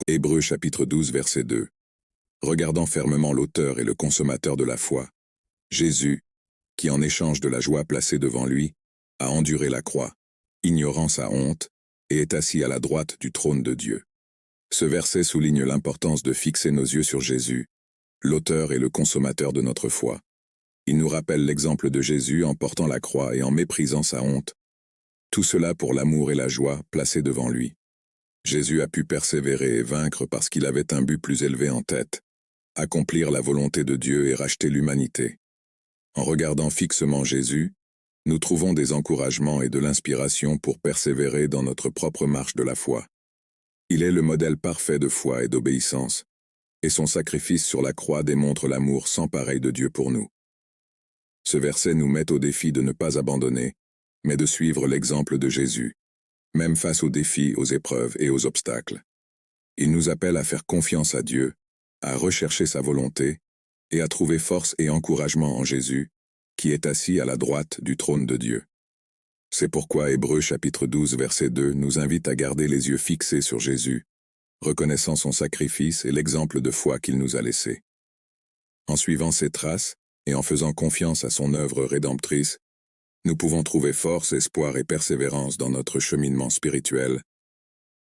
Hébreux chapitre 12 verset 2. Regardant fermement l'auteur et le consommateur de la foi, Jésus, qui en échange de la joie placée devant lui, a enduré la croix, ignorant sa honte, et est assis à la droite du trône de Dieu. Ce verset souligne l'importance de fixer nos yeux sur Jésus, l'auteur et le consommateur de notre foi. Il nous rappelle l'exemple de Jésus en portant la croix et en méprisant sa honte. Tout cela pour l'amour et la joie placés devant lui. Jésus a pu persévérer et vaincre parce qu'il avait un but plus élevé en tête, accomplir la volonté de Dieu et racheter l'humanité. En regardant fixement Jésus, nous trouvons des encouragements et de l'inspiration pour persévérer dans notre propre marche de la foi. Il est le modèle parfait de foi et d'obéissance, et son sacrifice sur la croix démontre l'amour sans pareil de Dieu pour nous. Ce verset nous met au défi de ne pas abandonner, mais de suivre l'exemple de Jésus, même face aux défis, aux épreuves et aux obstacles. Il nous appelle à faire confiance à Dieu, à rechercher sa volonté, et à trouver force et encouragement en Jésus, qui est assis à la droite du trône de Dieu. C'est pourquoi Hébreux chapitre 12 verset 2 nous invite à garder les yeux fixés sur Jésus, reconnaissant son sacrifice et l'exemple de foi qu'il nous a laissé. En suivant ses traces et en faisant confiance à son œuvre rédemptrice, nous pouvons trouver force, espoir et persévérance dans notre cheminement spirituel